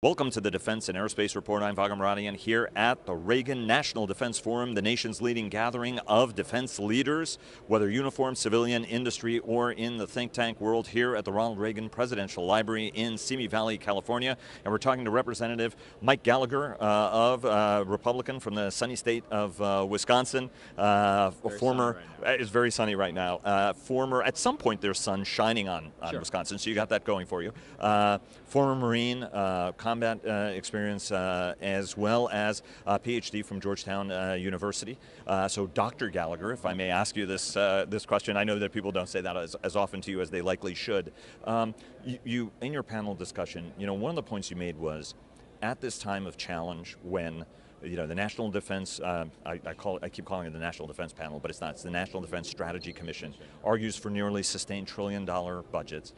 Welcome to the Defense and Aerospace Report. I'm Vago Muradian here at the Reagan National Defense Forum, the nation's leading gathering of defense leaders, whether uniformed, civilian, industry, or in the think tank world, here at the Ronald Reagan Presidential Library in Simi Valley, California. And we're talking to Representative Mike Gallagher, Republican from the sunny state of Wisconsin. Former, it's very sunny right now. At some point there's sun shining on Sure. Wisconsin, so you got that going for you. Former Marine, combat experience, as well as a PhD from Georgetown University. So Dr. Gallagher, if I may ask you this question, I know that people don't say that as often to you as they likely should. You in your panel discussion, one of the points you made was, at this time of challenge when the National Defense, I keep calling it the National Defense Panel, but it's not. It's the National Defense Strategy Commission, argues for nearly sustained trillion-dollar budgets.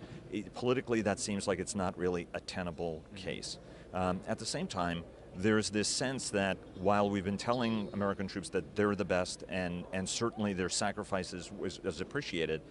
Politically, that seems like it's not really a tenable case. At the same time, there's this sense that while we've been telling American troops that they're the best and certainly their sacrifices is appreciated,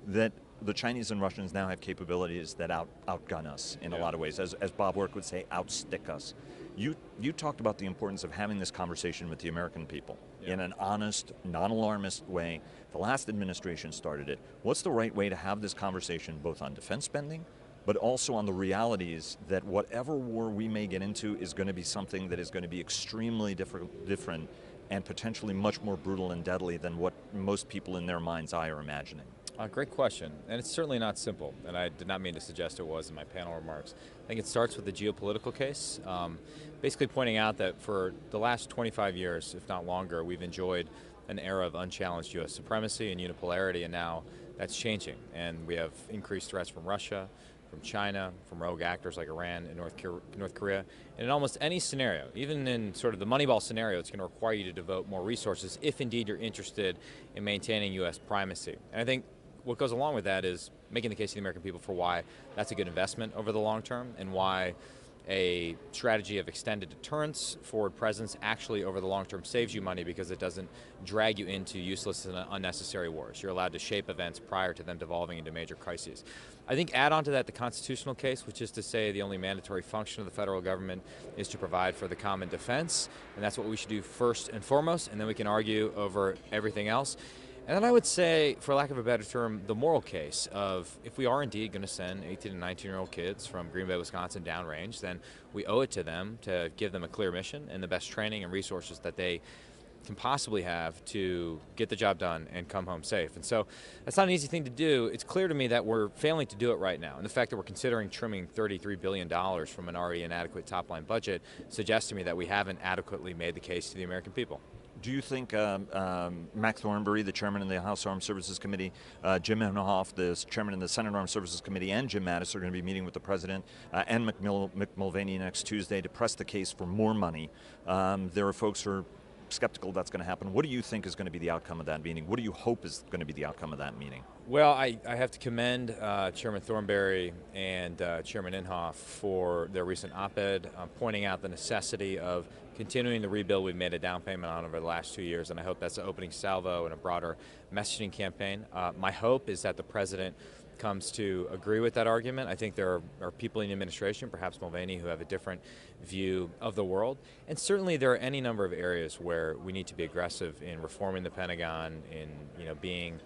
that the Chinese and Russians now have capabilities that outgun us in a lot of ways. As Bob Work would say, outstick us. You talked about the importance of having this conversation with the American people in an honest, non-alarmist way. The last administration started it. What's the right way to have this conversation, both on defense spending, but also on the realities that whatever war we may get into is going to be something that is going to be extremely different and potentially much more brutal and deadly than what most people in their mind's eye are imagining? Great question, and it's certainly not simple, and I did not mean to suggest it was in my panel remarks. I think it starts with the geopolitical case, basically pointing out that for the last 25 years, if not longer, we've enjoyed an era of unchallenged U.S. supremacy and unipolarity, and now that's changing, and we have increased threats from Russia, from China, from rogue actors like Iran and North Korea. And in almost any scenario, even in sort of the Moneyball scenario, it's going to require you to devote more resources if indeed you're interested in maintaining U.S. primacy. And I think what goes along with that is making the case to the American people for why that's a good investment over the long term and why a strategy of extended deterrence, forward presence, actually over the long term saves you money because it doesn't drag you into useless and unnecessary wars. You're allowed to shape events prior to them devolving into major crises. I think add on to that the constitutional case, which is to say the only mandatory function of the federal government is to provide for the common defense, and that's what we should do first and foremost, and then we can argue over everything else. And then I would say, for lack of a better term, the moral case of if we are indeed going to send 18 and 19-year-old kids from Green Bay, Wisconsin downrange, then we owe it to them to give them a clear mission and the best training and resources that they can possibly have to get the job done and come home safe. And so that's not an easy thing to do. It's clear to me that we're failing to do it right now. And the fact that we're considering trimming $33 billion from an already inadequate top-line budget suggests to me that we haven't adequately made the case to the American people. Do you think Mac Thornberry, the chairman of the House Armed Services Committee, Jim Inhofe, the chairman of the Senate Armed Services Committee, and Jim Mattis are going to be meeting with the president and Mick Mulvaney next Tuesday to press the case for more money? There are folks who are skeptical that's going to happen. What do you think is going to be the outcome of that meeting? What do you hope is going to be the outcome of that meeting? Well, I have to commend Chairman Thornberry and Chairman Inhofe for their recent op-ed pointing out the necessity of continuing the rebuild we've made a down payment on over the last 2 years, and I hope that's an opening salvo in a broader messaging campaign. My hope is that the President comes to agree with that argument. I think there are people in the administration, perhaps Mulvaney, who have a different view of the world. And certainly there are any number of areas where we need to be aggressive in reforming the Pentagon, in being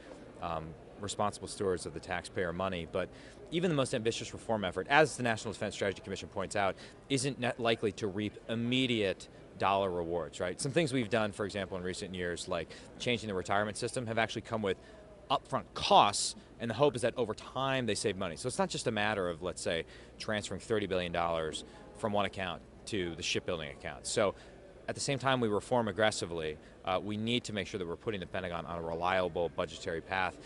responsible stewards of the taxpayer money. But even the most ambitious reform effort, as the National Defense Strategy Commission points out, isn't likely to reap immediate dollar rewards, right? Some things we've done, for example, in recent years, like changing the retirement system, have actually come with upfront costs, and the hope is that over time they save money. So it's not just a matter of, let's say, transferring $30 billion from one account to the shipbuilding account. So at the same time we reform aggressively, we need to make sure that we're putting the Pentagon on a reliable budgetary path.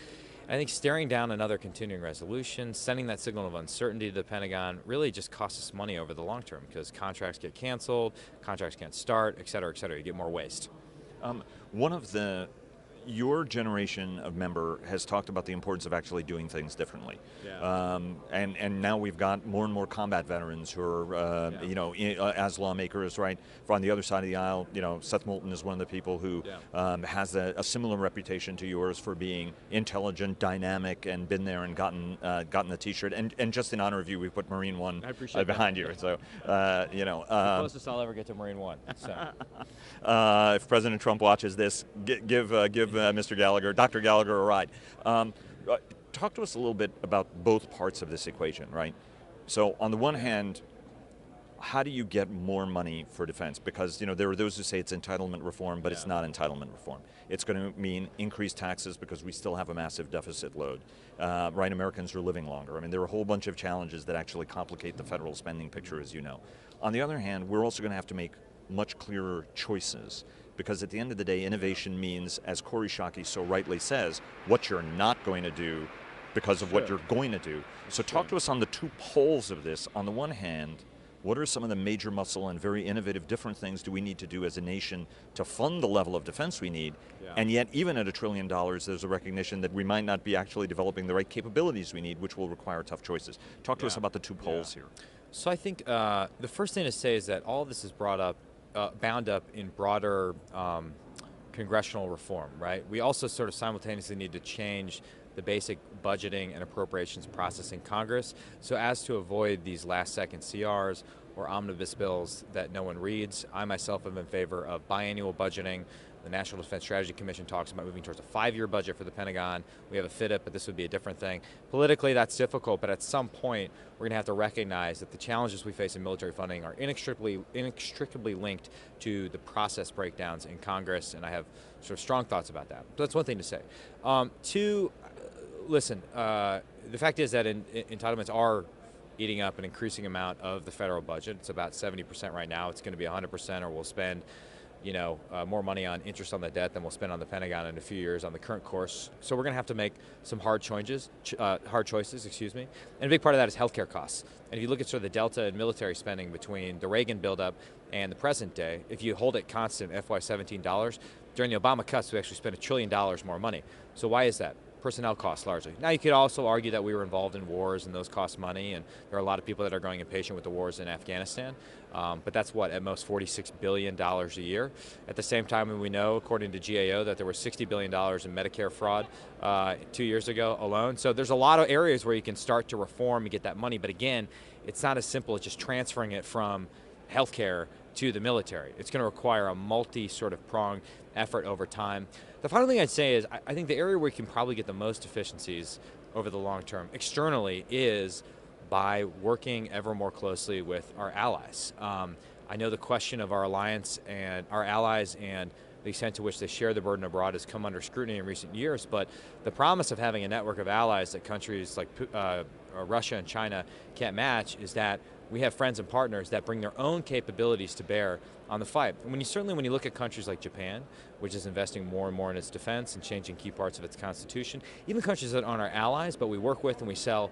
I think staring down another continuing resolution, sending that signal of uncertainty to the Pentagon really just costs us money over the long term because contracts get canceled, contracts can't start, et cetera, you get more waste. One of the your generation of member has talked about the importance of actually doing things differently. Yeah. And now we've got more and more combat veterans who are, as lawmakers, right? On the other side of the aisle, Seth Moulton is one of the people who has a similar reputation to yours for being intelligent, dynamic, and been there and gotten the T-shirt. And just in honor of you, we put Marine One behind you. So, the closest I'll ever get to Marine One. So. If President Trump watches this, give Mr. Gallagher, Dr. Gallagher, a ride. Talk to us a little bit about both parts of this equation, right? So on the one hand, how do you get more money for defense? Because there are those who say it's entitlement reform, but it's not entitlement reform. It's going to mean increased taxes because we still have a massive deficit load. Right, Americans are living longer. I mean, there are a whole bunch of challenges that actually complicate the federal spending picture, as you know. On the other hand, we're also going to have to make much clearer choices, because at the end of the day, innovation means, as Corey Shockey so rightly says, what you're not going to do because of what you're going to do. So talk to us on the two poles of this. On the one hand, what are some of the major muscle and very innovative different things do we need to do as a nation to fund the level of defense we need? And yet, even at $1 trillion, there's a recognition that we might not be actually developing the right capabilities we need, which will require tough choices. Talk to us about the two poles here. So I think the first thing to say is that all of this is bound up in broader congressional reform, right? We also sort of simultaneously need to change the basic budgeting and appropriations process in Congress so as to avoid these last-second CRs or omnibus bills that no one reads. I myself am in favor of biannual budgeting. The National Defense Strategy Commission talks about moving towards a 5-year budget for the Pentagon. We have a FIDIP, but this would be a different thing. Politically, that's difficult, but at some point, we're going to have to recognize that the challenges we face in military funding are inextricably linked to the process breakdowns in Congress, and I have sort of strong thoughts about that. So that's one thing to say. Two, listen, the fact is that entitlements are eating up an increasing amount of the federal budget. It's about 70% right now. It's going to be 100%, or we'll spend more money on interest on the debt than we'll spend on the Pentagon in a few years on the current course. So we're going to have to make some hard choices, And a big part of that is healthcare costs. And if you look at sort of the delta in military spending between the Reagan buildup and the present day, if you hold it constant, FY17, during the Obama cuts, we actually spent $1 trillion more money. So why is that? Personnel costs largely. Now you could also argue that we were involved in wars and those cost money, and there are a lot of people that are growing impatient with the wars in Afghanistan, but that's what, at most $46 billion a year. At the same time, we know, according to GAO, that there was $60 billion in Medicare fraud 2 years ago alone. So there's a lot of areas where you can start to reform and get that money, but again, it's not as simple as just transferring it from healthcare to the military. It's going to require a pronged effort over time. The final thing I'd say is I think the area where you can probably get the most efficiencies over the long term externally is by working ever more closely with our allies. I know the question of our alliance and our allies and the extent to which they share the burden abroad has come under scrutiny in recent years, but the promise of having a network of allies that countries like Russia and China can't match is that we have friends and partners that bring their own capabilities to bear on the fight. And when you look at countries like Japan, which is investing more and more in its defense and changing key parts of its constitution, even countries that aren't our allies, but we work with and we sell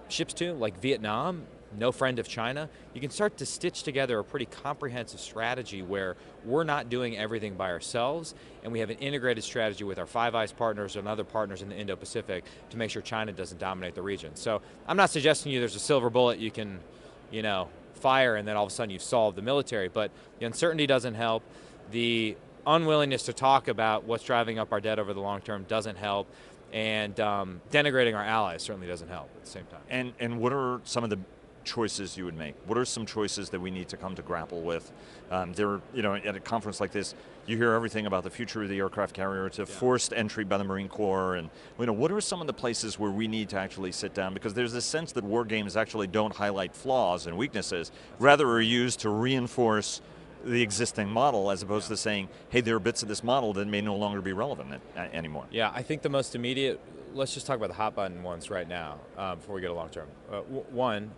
ships to, like Vietnam, no friend of China, you can start to stitch together a pretty comprehensive strategy where we're not doing everything by ourselves, and we have an integrated strategy with our Five Eyes partners and other partners in the Indo-Pacific to make sure China doesn't dominate the region. So I'm not suggesting there's a silver bullet you can fire and then all of a sudden you've solved the military, but the uncertainty doesn't help. The unwillingness to talk about what's driving up our debt over the long term doesn't help, and denigrating our allies certainly doesn't help at the same time. And what are some of the choices you would make? What are some choices that we need to come to grapple with? At a conference like this, you hear everything about the future of the aircraft carrier. It's a forced entry by the Marine Corps, and what are some of the places where we need to actually sit down? Because there's this sense that war games actually don't highlight flaws and weaknesses, rather are used to reinforce the existing model, as opposed to saying, hey, there are bits of this model that may no longer be relevant anymore. Yeah, I think the most immediate, let's just talk about the hot button ones right now before we go to long term. One,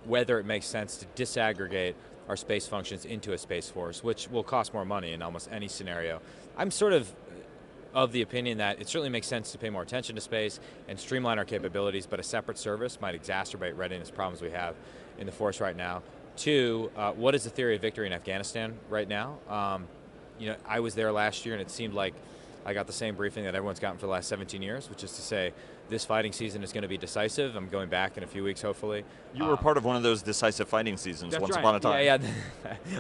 whether it makes sense to disaggregate our space functions into a space force, which will cost more money in almost any scenario. I'm sort of the opinion that it certainly makes sense to pay more attention to space and streamline our capabilities, but a separate service might exacerbate readiness problems we have in the force right now. Two, what is the theory of victory in Afghanistan right now? I was there last year, and it seemed like I got the same briefing that everyone's gotten for the last 17 years, which is to say this fighting season is going to be decisive. I'm going back in a few weeks, hopefully. You were part of one of those decisive fighting seasons once right. upon a time. Yeah.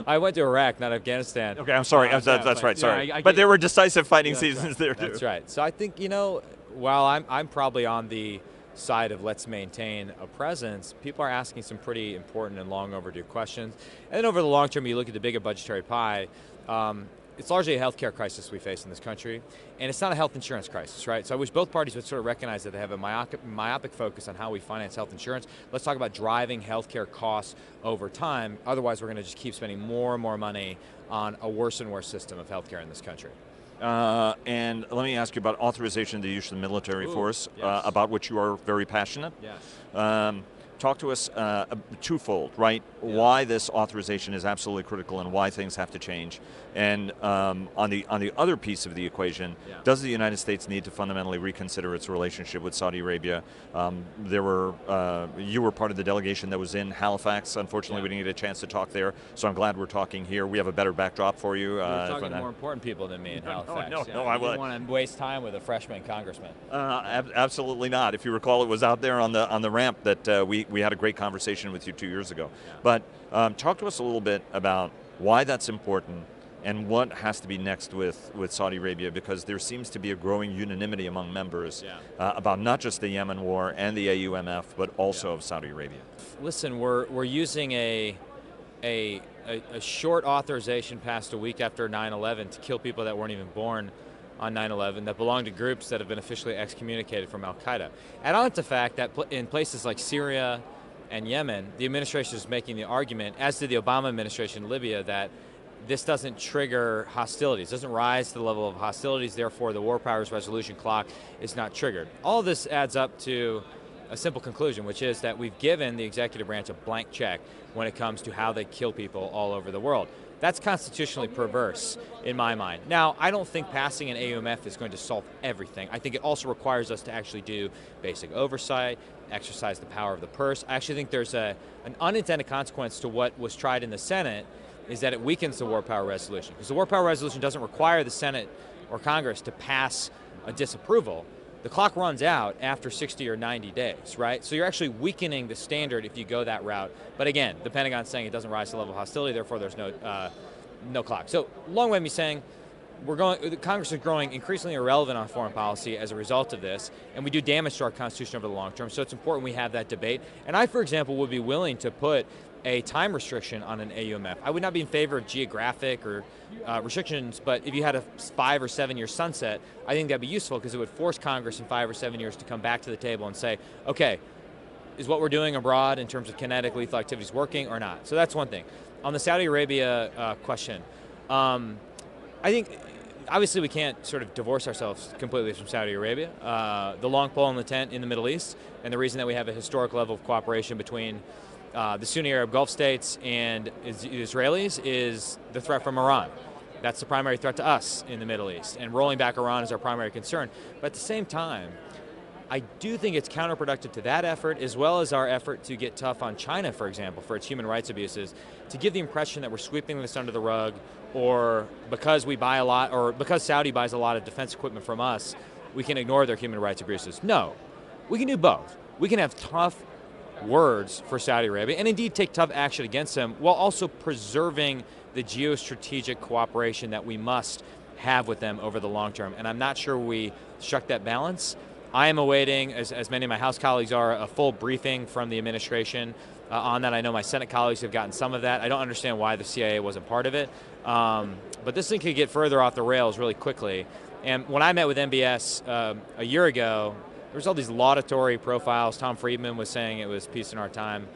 I went to Iraq, not Afghanistan. Okay, I'm sorry. That's right. Sorry, yeah, but there were decisive fighting seasons there too. That's right. So I think, while I'm probably on the side of let's maintain a presence, people are asking some pretty important and long overdue questions. And then over the long term, you look at the bigger budgetary pie. It's largely a healthcare crisis we face in this country, and it's not a health insurance crisis, right? So I wish both parties would sort of recognize that they have a myopic focus on how we finance health insurance. Let's talk about driving healthcare costs over time. Otherwise, we're going to just keep spending more and more money on a worse and worse system of healthcare in this country. And let me ask you about authorization of the use of the military force, yes. About which you are very passionate. Yes. Talk to us twofold, right? Yeah. Why this authorization is absolutely critical and why things have to change. And on the other piece of the equation, does the United States need to fundamentally reconsider its relationship with Saudi Arabia? You were part of the delegation that was in Halifax. Unfortunately, we didn't get a chance to talk there, so I'm glad we're talking here. We have a better backdrop for you. You're talking to more important people than me in Halifax. No, I wouldn't want to waste time with a freshman congressman. Absolutely not. If you recall, it was out there on the ramp that we had a great conversation with you 2 years ago. Yeah. But talk to us a little bit about why that's important and what has to be next with Saudi Arabia, because there seems to be a growing unanimity among members about not just the Yemen war and the AUMF, but also of Saudi Arabia. Listen, we're using a short authorization passed a week after 9/11 to kill people that weren't even born on 9/11 that belong to groups that have been officially excommunicated from Al-Qaeda. Add on to the fact that in places like Syria and Yemen, the administration is making the argument, as did the Obama administration in Libya, that this doesn't trigger hostilities, doesn't rise to the level of hostilities, therefore the war powers resolution clock is not triggered. All of this adds up to a simple conclusion, which is that we've given the executive branch a blank check when it comes to how they kill people all over the world. That's constitutionally perverse in my mind. Now, I don't think passing an AUMF is going to solve everything. I think it also requires us to actually do basic oversight, exercise the power of the purse. I actually think there's an unintended consequence to what was tried in the Senate, is that it weakens the war power resolution. Because the war power resolution doesn't require the Senate or Congress to pass a disapproval. The clock runs out after 60 or 90 days, right? So you're actually weakening the standard if you go that route. But again, the Pentagon's saying it doesn't rise to the level of hostility, therefore there's no clock. So long way of me saying, Congress is growing increasingly irrelevant on foreign policy as a result of this, and we do damage to our Constitution over the long term, so it's important we have that debate. And I, for example, would be willing to put a time restriction on an AUMF. I would not be in favor of geographic or restrictions, but if you had a 5 or 7 year sunset, I think that'd be useful because it would force Congress in 5 or 7 years to come back to the table and say, okay, is what we're doing abroad in terms of kinetic lethal activities working or not? So that's one thing. On the Saudi Arabia question, I think obviously we can't sort of divorce ourselves completely from Saudi Arabia. The long pole in the tent in the Middle East, and the reason that we have a historic level of cooperation between the Sunni Arab Gulf states and the Israelis is the threat from Iran. That's the primary threat to us in the Middle East, and rolling back Iran is our primary concern. But at the same time, I do think it's counterproductive to that effort, as well as our effort to get tough on China, for example, for its human rights abuses, to give the impression that we're sweeping this under the rug, or because we buy a lot, or because Saudi buys a lot of defense equipment from us, we can ignore their human rights abuses. No, we can do both. We can have tough words for Saudi Arabia, and indeed take tough action against them, while also preserving the geostrategic cooperation that we must have with them over the long term. And I'm not sure we struck that balance. I am awaiting, as many of my House colleagues are, a full briefing from the administration on that. I know my Senate colleagues have gotten some of that. I don't understand why the CIA wasn't part of it. But this thing could get further off the rails really quickly. And when I met with MBS a year ago, there was all these laudatory profiles. Tom Friedman was saying it was peace in our time.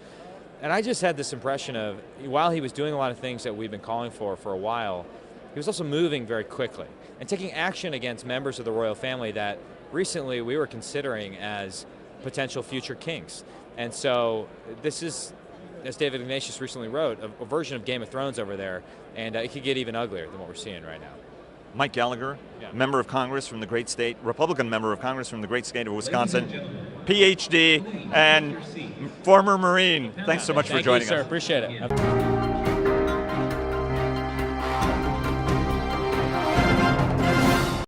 And I just had this impression of, while he was doing a lot of things that we've been calling for a while, he was also moving very quickly and taking action against members of the royal family that recently we were considering as potential future kings. And so this is, as David Ignatius recently wrote, a version of Game of Thrones over there, and it could get even uglier than what we're seeing right now. Mike Gallagher, member of Congress from the great state, Republican member of Congress from the great state of Wisconsin, PhD, and former Marine. Thanks so much for joining us. Thank you, sir. Appreciate it.